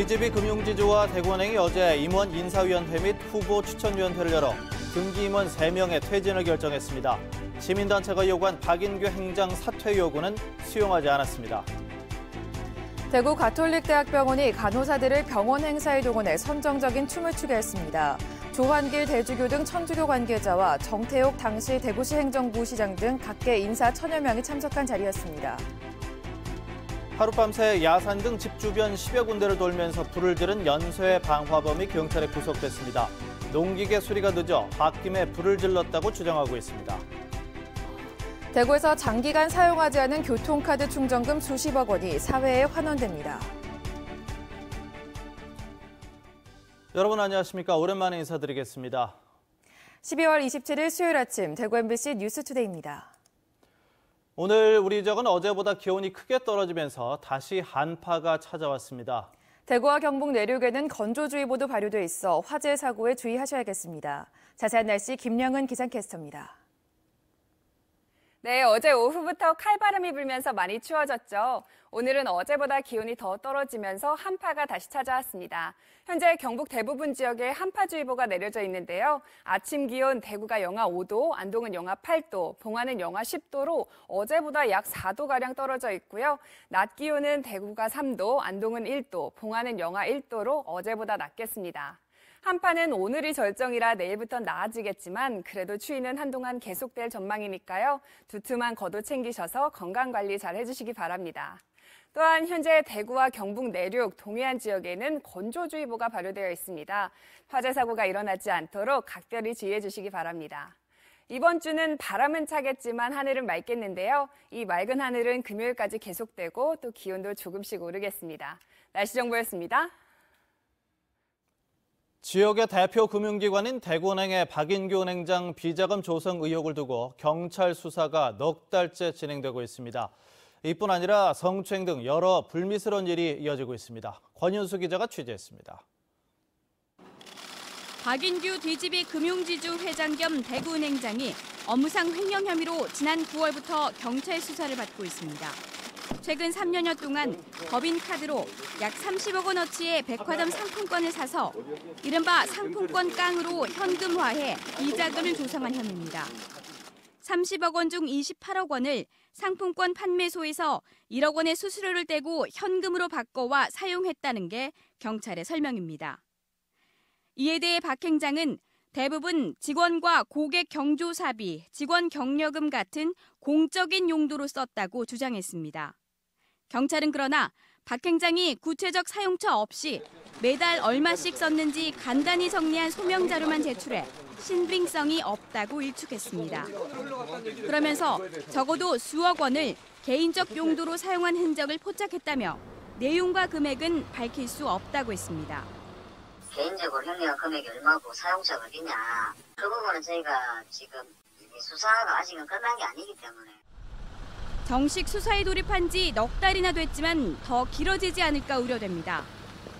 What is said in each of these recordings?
DGB 금융지주와 대구은행이 어제 임원 인사위원회 및 후보 추천위원회를 열어 등기 임원 3명의 퇴진을 결정했습니다. 시민단체가 요구한 박인규 행장 사퇴 요구는 수용하지 않았습니다. 대구 가톨릭대학병원이 간호사들을 병원 행사에 동원해 선정적인 춤을 추게 했습니다. 조환길 대주교 등 천주교 관계자와 정태옥 당시 대구시 행정부시장 등 각계 인사 1000여 명이 참석한 자리였습니다. 하룻밤새 야산 등 집 주변 10여 군데를 돌면서 불을 지른 연쇄 방화범이 경찰에 구속됐습니다. 농기계 수리가 늦어 홧김에 불을 질렀다고 주장하고 있습니다. 대구에서 장기간 사용하지 않은 교통카드 충전금 수십억 원이 사회에 환원됩니다. 여러분 안녕하십니까? 오랜만에 인사드리겠습니다. 12월 27일 수요일 아침 대구 MBC 뉴스투데이입니다. 오늘 우리 지역은 어제보다 기온이 크게 떨어지면서 다시 한파가 찾아왔습니다. 대구와 경북 내륙에는 건조주의보도 발효돼 있어 화재 사고에 주의하셔야겠습니다. 자세한 날씨 김영은 기상캐스터입니다. 네, 어제 오후부터 칼바람이 불면서 많이 추워졌죠. 오늘은 어제보다 기온이 더 떨어지면서 한파가 다시 찾아왔습니다. 현재 경북 대부분 지역에 한파주의보가 내려져 있는데요. 아침 기온 대구가 영하 5도, 안동은 영하 8도, 봉화는 영하 10도로 어제보다 약 4도가량 떨어져 있고요. 낮 기온은 대구가 3도, 안동은 1도, 봉화는 영하 1도로 어제보다 낮겠습니다. 한파는 오늘이 절정이라 내일부터 나아지겠지만 그래도 추위는 한동안 계속될 전망이니까요. 두툼한 겉옷 챙기셔서 건강관리 잘 해주시기 바랍니다. 또한 현재 대구와 경북 내륙, 동해안 지역에는 건조주의보가 발효되어 있습니다. 화재 사고가 일어나지 않도록 각별히 주의해 주시기 바랍니다. 이번 주는 바람은 차겠지만 하늘은 맑겠는데요. 이 맑은 하늘은 금요일까지 계속되고 또 기온도 조금씩 오르겠습니다. 날씨 정보였습니다. 지역의 대표 금융기관인 대구은행의 박인규 은행장 비자금 조성 의혹을 두고 경찰 수사가 넉 달째 진행되고 있습니다. 이뿐 아니라 성추행 등 여러 불미스러운 일이 이어지고 있습니다. 권윤수 기자가 취재했습니다. 박인규 DGB 금융지주 회장 겸 대구은행장이 업무상 횡령 혐의로 지난 9월부터 경찰 수사를 받고 있습니다. 최근 3년여 동안 법인카드로 약 30억 원어치의 백화점 상품권을 사서 이른바 상품권 깡으로 현금화해 비자금을 조성한 혐의입니다. 30억 원 중 28억 원을 상품권 판매소에서 1억 원의 수수료를 떼고 현금으로 바꿔와 사용했다는 게 경찰의 설명입니다. 이에 대해 박 행장은 대부분 직원과 고객 경조사비, 직원 격려금 같은 공적인 용도로 썼다고 주장했습니다. 경찰은 그러나 박 행장이 구체적 사용처 없이 매달 얼마씩 썼는지 간단히 정리한 소명 자료만 제출해 신빙성이 없다고 일축했습니다. 그러면서 적어도 수억 원을 개인적 용도로 사용한 흔적을 포착했다며 내용과 금액은 밝힐 수 없다고 했습니다. 개인적으로 횡령한 금액이 얼마고 사용처가 어디냐. 그 부분은 저희가 지금 수사가 아직은 끝난 게 아니기 때문에. 정식 수사에 돌입한 지 넉 달이나 됐지만 더 길어지지 않을까 우려됩니다.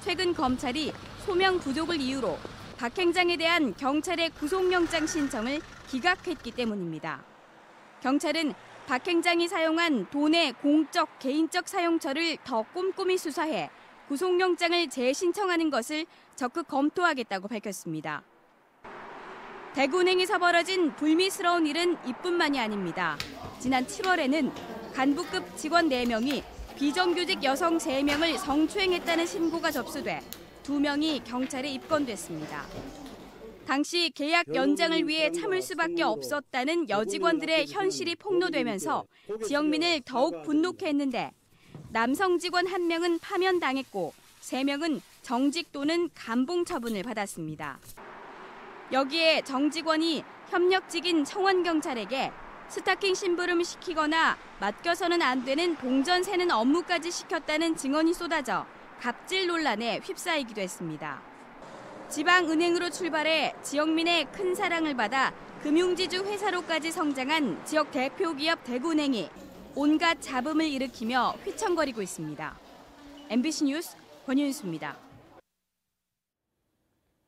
최근 검찰이 소명 부족을 이유로 박 행장에 대한 경찰의 구속영장 신청을 기각했기 때문입니다. 경찰은 박 행장이 사용한 돈의 공적, 개인적 사용처를 더 꼼꼼히 수사해 구속영장을 재신청하는 것을 적극 검토하겠다고 밝혔습니다. 대구은행에서 벌어진 불미스러운 일은 이뿐만이 아닙니다. 지난 7월에는 간부급 직원 4명이 비정규직 여성 3명을 성추행했다는 신고가 접수돼 2명이 경찰에 입건됐습니다. 당시 계약 연장을 위해 참을 수밖에 없었다는 여직원들의 현실이 폭로되면서 지역민을 더욱 분노케 했는데 남성 직원 1명은 파면당했고 3명은 정직 또는 감봉 처분을 받았습니다. 여기에 정직원이 협력직인 청원경찰에게 스타킹 심부름 시키거나 맡겨서는 안 되는 동전 세는 업무까지 시켰다는 증언이 쏟아져 갑질 논란에 휩싸이기도 했습니다. 지방은행으로 출발해 지역민의 큰 사랑을 받아 금융지주 회사로까지 성장한 지역 대표 기업 대구은행이 온갖 잡음을 일으키며 휘청거리고 있습니다. MBC 뉴스 권윤수입니다.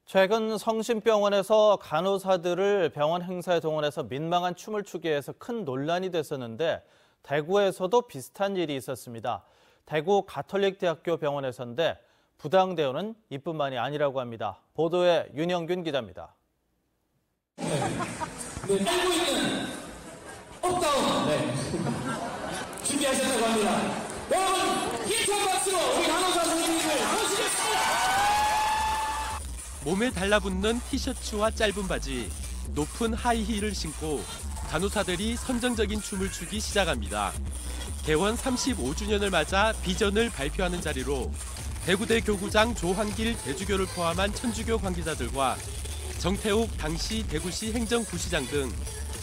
최근 성심병원에서 간호사들을 병원 행사에 동원해서 민망한 춤을 추게 해서 큰 논란이 됐었는데 대구에서도 비슷한 일이 있었습니다. 대구 가톨릭대학교 병원에서인데 부당 대우는 이뿐만이 아니라고 합니다. 보도에 윤영균 기자입니다. 알고 있는 업다운 준비하셨다고 합니다. 여러분 힘찬 박수로 우리 간호사 선생님을 모시겠습니다. 몸에 달라붙는 티셔츠와 짧은 바지, 높은 하이힐을 신고 간호사들이 선정적인 춤을 추기 시작합니다. 개원 35주년을 맞아 비전을 발표하는 자리로 대구대 교구장 조한길 대주교를 포함한 천주교 관계자들과 정태욱 당시 대구시 행정부시장 등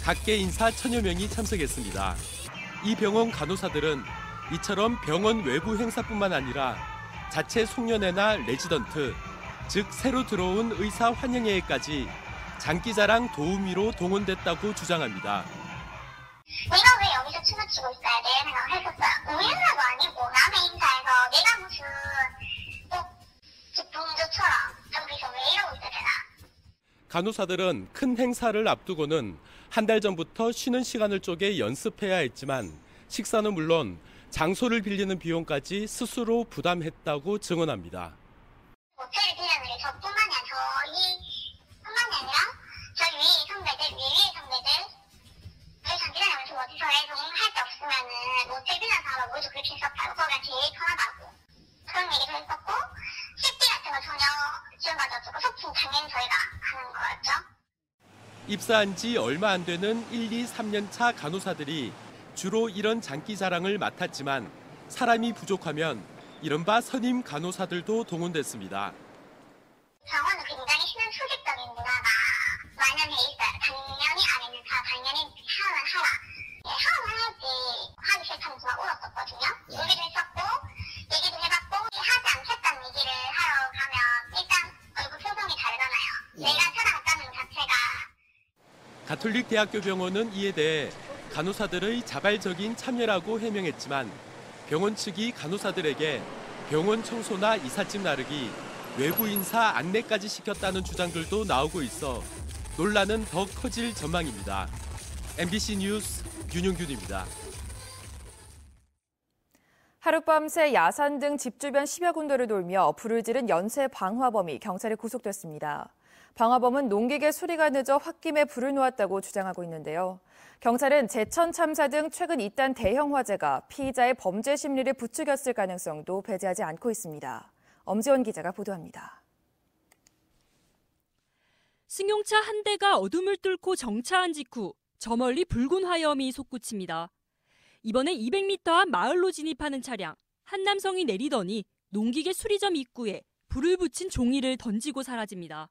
각계 인사 1000여 명이 참석했습니다. 이 병원 간호사들은 이처럼 병원 외부 행사뿐만 아니라 자체 송년회나 레지던트, 즉 새로 들어온 의사 환영회에까지 장기자랑 도우미로 동원됐다고 주장합니다. 내가 왜 여기서 춤을 추고 있어야 돼 생각을 했었어요. 우연사도 아니고 남의 인사에서 내가 무슨 기쁨조처럼 저기서 왜 이러고 있어야 되나. 간호사들은 큰 행사를 앞두고는 한 달 전부터 쉬는 시간을 쪼개 연습해야 했지만 식사는 물론 장소를 빌리는 비용까지 스스로 부담했다고 증언합니다. 호텔 빌려는 게 저뿐만이 아니라 저희 위에 선배들, 위에 선배들 저희 장기자랑을 좀 어디서 해서 할 데 없으면은 호텔 빌려서 하러 모두 그렇게 했었다고. 거기가 제일 편하다고 그런 얘기도 했었고, 식비 같은 거 전혀 지원받아주고 소품 당연히 저희가 하는 거였죠. 입사한 지 얼마 안 되는 1, 2, 3년 차 간호사들이 주로 이런 장기자랑을 맡았지만 사람이 부족하면 이른바 선임 간호사들도 동원됐습니다. 병원은 굉장히 신은 수직적인 문화가 만연해 있어요. 당연히 안 했는 사, 당연히 하면 하라. 하면 해야지 하기 싫다는 누가 울었었거든요. 얘기도 했었고 얘기도 해봤고 하지 않겠다는 얘기를 하러 가면 일단 얼굴 표정이 다르잖아요. 내가 찾아갔다는 자체가. 가톨릭 대학교 병원은 이에 대해 간호사들의 자발적인 참여라고 해명했지만 병원 측이 간호사들에게 병원 청소나 이삿짐 나르기, 외부 인사 안내까지 시켰다는 주장들도 나오고 있어 논란은 더 커질 전망입니다. MBC 뉴스 윤용균입니다. 하룻밤새 야산 등 집 주변 10여 군데를 돌며 불을 지른 연쇄 방화범이 경찰에 구속됐습니다. 방화범은 농기계 수리가 늦어 홧김에 불을 놓았다고 주장하고 있는데요. 경찰은 제천 참사 등 최근 잇단 대형 화재가 피의자의 범죄 심리를 부추겼을 가능성도 배제하지 않고 있습니다. 엄지원 기자가 보도합니다. 승용차 한 대가 어둠을 뚫고 정차한 직후 저 멀리 붉은 화염이 솟구칩니다. 이번에 200m 앞 마을로 진입하는 차량. 한 남성이 내리더니 농기계 수리점 입구에 불을 붙인 종이를 던지고 사라집니다.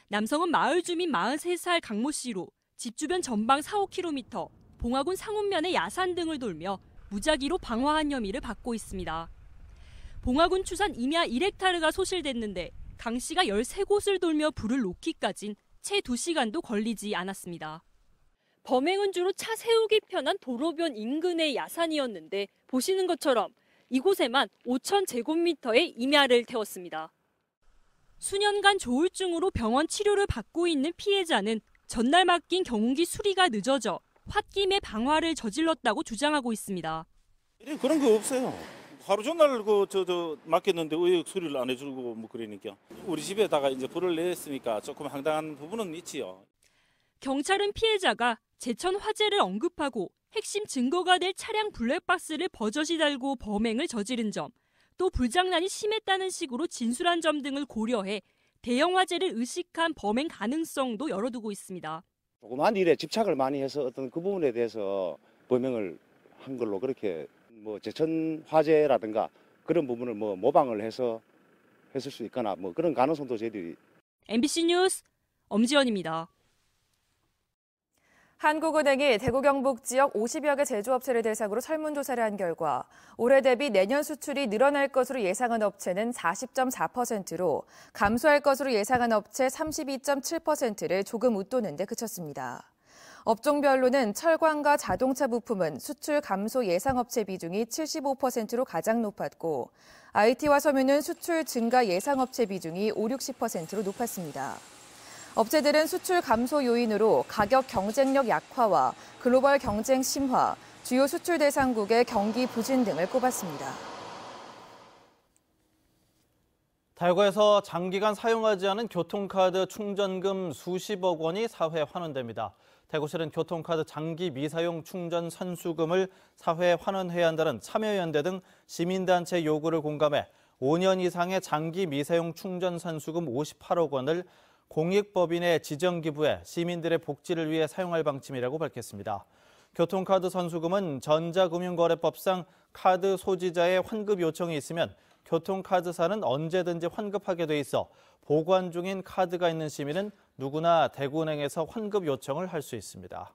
남성은 마을 주민 43살 강모 씨로 집 주변 전방 4, 5km, 봉화군 상운면의 야산 등을 돌며 무작위로 방화한 혐의를 받고 있습니다. 봉화군 추산 임야 1헥타르가 소실됐는데 강 씨가 13곳을 돌며 불을 놓기까진 채 2시간도 걸리지 않았습니다. 범행은 주로 차 세우기 편한 도로변 인근의 야산이었는데 보시는 것처럼 이곳에만 5,000제곱미터의 임야를 태웠습니다. 수년간 조울증으로 병원 치료를 받고 있는 피해자는 전날 맡긴 경운기 수리가 늦어져 홧김에 방화를 저질렀다고 주장하고 있습니다. 그런 거 없어요. 하루 종일 맡겼는데 왜 수리를 안 해주고 뭐 그러니까 우리 집에다가 이제 불을 냈으니까 조금 황당한 부분은 있지요. 경찰은 피해자가 제천 화재를 언급하고 핵심 증거가 될 차량 블랙박스를 버젓이 달고 범행을 저지른 점, 또 불장난이 심했다는 식으로 진술한 점 등을 고려해 대형 화재를 의식한 범행 가능성도 열어두고 있습니다. 조그만 일에 집착을 많이 해서 어떤 그 부분에 대해서 범행을 한 걸로 그렇게 뭐 제천 화재라든가 그런 부분을 뭐 모방을 해서 했을 수 있거나 뭐 그런 가능성도 저희들이. MBC 뉴스 엄지연입니다. 한국은행이 대구 경북 지역 50여 개 제조업체를 대상으로 설문조사를 한 결과 올해 대비 내년 수출이 늘어날 것으로 예상한 업체는 40.4%로 감소할 것으로 예상한 업체 32.7%를 조금 웃도는 데 그쳤습니다. 업종별로는 철강과 자동차 부품은 수출 감소 예상 업체 비중이 75%로 가장 높았고 IT와 섬유는 수출 증가 예상 업체 비중이 50-60%로 높았습니다. 업체들은 수출 감소 요인으로 가격 경쟁력 약화와 글로벌 경쟁 심화, 주요 수출 대상국의 경기 부진 등을 꼽았습니다. 대구에서 장기간 사용하지 않은 교통카드 충전금 수십억 원이 사회에 환원됩니다. 대구시는 교통카드 장기 미사용 충전 선수금을 사회에 환원해야 한다는 참여연대 등 시민단체 요구를 공감해 5년 이상의 장기 미사용 충전 선수금 58억 원을 공익법인에 지정기부해 시민들의 복지를 위해 사용할 방침이라고 밝혔습니다. 교통카드 선수금은 전자금융거래법상 카드 소지자의 환급 요청이 있으면 교통카드사는 언제든지 환급하게 돼 있어 보관 중인 카드가 있는 시민은 누구나 대구은행에서 환급 요청을 할 수 있습니다.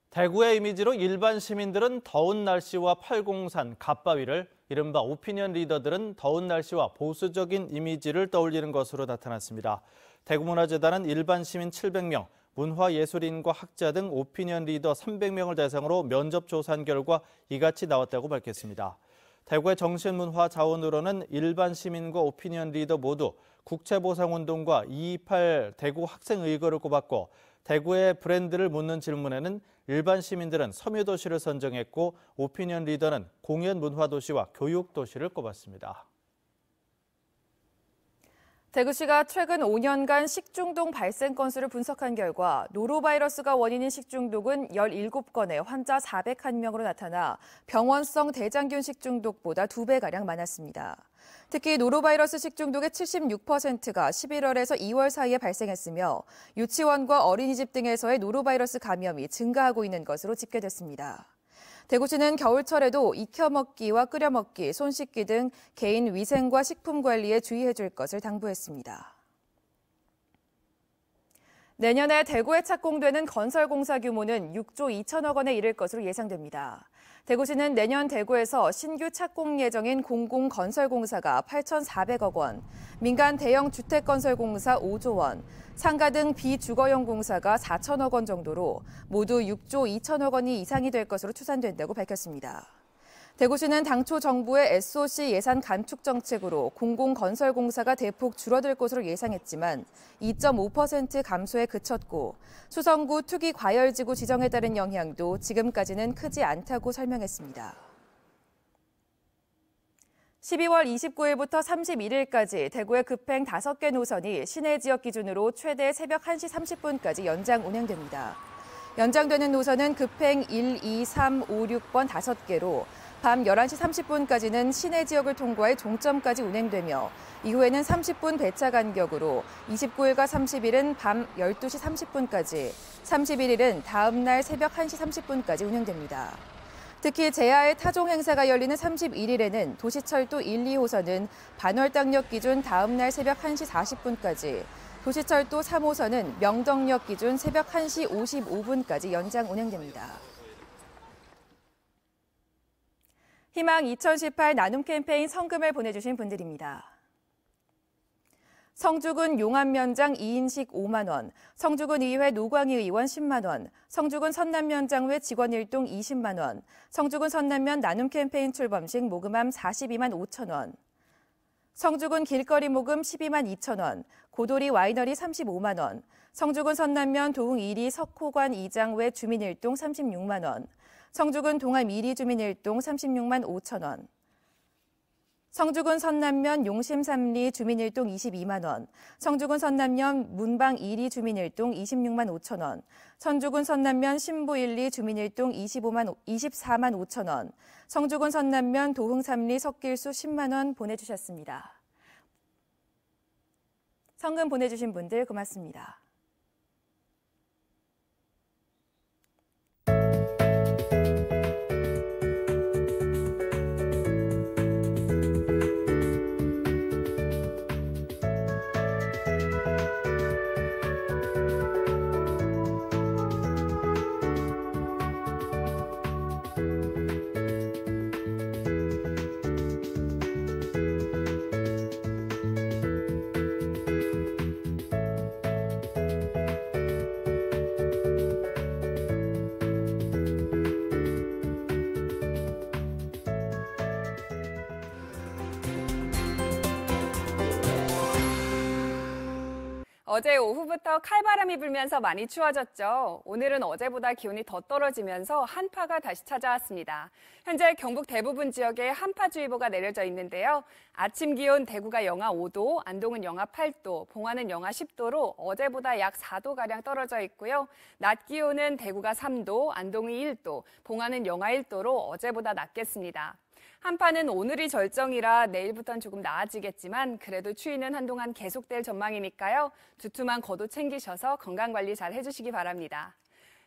대구의 이미지로 일반 시민들은 더운 날씨와 팔공산, 갓바위를, 이른바 오피니언 리더들은 더운 날씨와 보수적인 이미지를 떠올리는 것으로 나타났습니다. 대구문화재단은 일반 시민 700명, 문화예술인과 학자 등 오피니언 리더 300명을 대상으로 면접 조사한 결과 이같이 나왔다고 밝혔습니다. 대구의 정신문화자원으로는 일반 시민과 오피니언 리더 모두 국채보상운동과 228 대구 학생의거를 꼽았고, 대구의 브랜드를 묻는 질문에는 일반 시민들은 섬유도시를 선정했고 오피니언 리더는 공연문화도시와 교육도시를 꼽았습니다. 대구시가 최근 5년간 식중독 발생 건수를 분석한 결과 노로바이러스가 원인인 식중독은 17건에 환자 401명으로 나타나 병원성 대장균 식중독보다 2배가량 많았습니다. 특히 노로바이러스 식중독의 76%가 11월에서 2월 사이에 발생했으며 유치원과 어린이집 등에서의 노로바이러스 감염이 증가하고 있는 것으로 집계됐습니다. 대구시는 겨울철에도 익혀먹기와 끓여먹기, 손 씻기 등 개인 위생과 식품 관리에 주의해 줄 것을 당부했습니다. 내년에 대구에 착공되는 건설공사 규모는 6조 2천억 원에 이를 것으로 예상됩니다. 대구시는 내년 대구에서 신규 착공 예정인 공공건설공사가 8,400억 원, 민간 대형 주택건설공사 5조 원, 상가 등 비주거용 공사가 4천억 원 정도로 모두 6조 2천억 원이 이상이 될 것으로 추산된다고 밝혔습니다. 대구시는 당초 정부의 SOC 예산 감축 정책으로 공공건설공사가 대폭 줄어들 것으로 예상했지만 2.5% 감소에 그쳤고 수성구 투기 과열지구 지정에 따른 영향도 지금까지는 크지 않다고 설명했습니다. 12월 29일부터 31일까지 대구의 급행 5개 노선이 시내 지역 기준으로 최대 새벽 1시 30분까지 연장 운행됩니다. 연장되는 노선은 급행 1, 2, 3, 5, 6번 5개로 밤 11시 30분까지는 시내 지역을 통과해 종점까지 운행되며 이후에는 30분 배차 간격으로 29일과 30일은 밤 12시 30분까지, 31일은 다음 날 새벽 1시 30분까지 운행됩니다. 특히 제야의 타종 행사가 열리는 31일에는 도시철도 1, 2호선은 반월당역 기준 다음 날 새벽 1시 40분까지, 도시철도 3호선은 명덕역 기준 새벽 1시 55분까지 연장 운행됩니다. 희망 2018 나눔 캠페인 성금을 보내주신 분들입니다. 성주군 용암면장 2인식 5만 원, 성주군 의회 노광희 의원 10만 원, 성주군 선남면장회 직원 일동 20만 원, 성주군 선남면 나눔 캠페인 출범식 모금함 42만 5천 원, 성주군 길거리 모금 12만 2천 원, 고도리 와이너리 35만 원, 성주군 선남면 도흥 1리 석호관 이장회 주민 일동 36만 원, 성주군 동암 1리 주민 일동 36만 5천 원, 성주군 선남면 용심 3리 주민 일동 22만 원, 성주군 선남면 문방 2리 주민 일동 26만 5천 원, 성주군 선남면 신부 1리 주민 일동 24만 5천 원, 성주군 선남면 도흥 3리 석길수 10만 원 보내주셨습니다. 성금 보내주신 분들 고맙습니다. 어제 오후부터 칼바람이 불면서 많이 추워졌죠. 오늘은 어제보다 기온이 더 떨어지면서 한파가 다시 찾아왔습니다. 현재 경북 대부분 지역에 한파주의보가 내려져 있는데요. 아침 기온 대구가 영하 5도, 안동은 영하 8도, 봉화는 영하 10도로 어제보다 약 4도가량 떨어져 있고요. 낮 기온은 대구가 3도, 안동이 1도, 봉화는 영하 1도로 어제보다 낮겠습니다. 한파는 오늘이 절정이라 내일부터는 조금 나아지겠지만 그래도 추위는 한동안 계속될 전망이니까요. 두툼한 겉옷 챙기셔서 건강관리 잘 해주시기 바랍니다.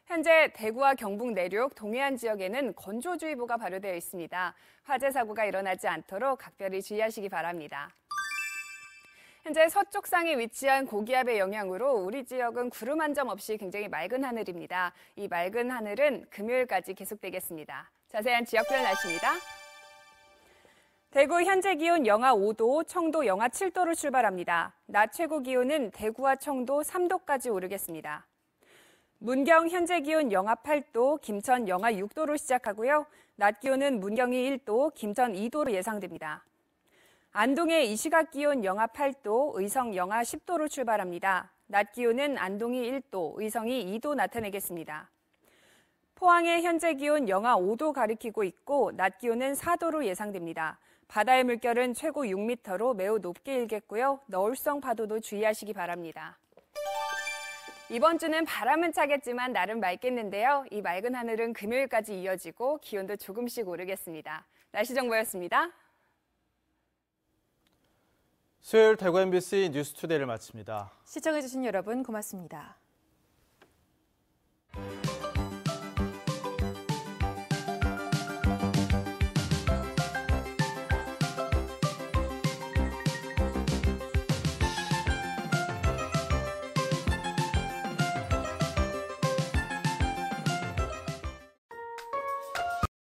현재 대구와 경북 내륙, 동해안 지역에는 건조주의보가 발효되어 있습니다. 화재 사고가 일어나지 않도록 각별히 주의하시기 바랍니다. 현재 서쪽상에 위치한 고기압의 영향으로 우리 지역은 구름 한 점 없이 굉장히 맑은 하늘입니다. 이 맑은 하늘은 금요일까지 계속되겠습니다. 자세한 지역별 날씨입니다. 대구 현재 기온 영하 5도, 청도 영하 7도로 출발합니다. 낮 최고 기온은 대구와 청도 3도까지 오르겠습니다. 문경 현재 기온 영하 8도, 김천 영하 6도로 시작하고요. 낮 기온은 문경이 1도, 김천 2도로 예상됩니다. 안동의 이 시각 기온 영하 8도, 의성 영하 10도로 출발합니다. 낮 기온은 안동이 1도, 의성이 2도 나타내겠습니다. 포항의 현재 기온 영하 5도 가리키고 있고 낮 기온은 4도로 예상됩니다. 바다의 물결은 최고 6m로 매우 높게 일겠고요. 너울성 파도도 주의하시기 바랍니다. 이번 주는 바람은 차겠지만 나름 맑겠는데요. 이 맑은 하늘은 금요일까지 이어지고 기온도 조금씩 오르겠습니다. 날씨 정보였습니다. 수요일 대구 MBC 뉴스투데이를 마칩니다. 시청해주신 여러분 고맙습니다.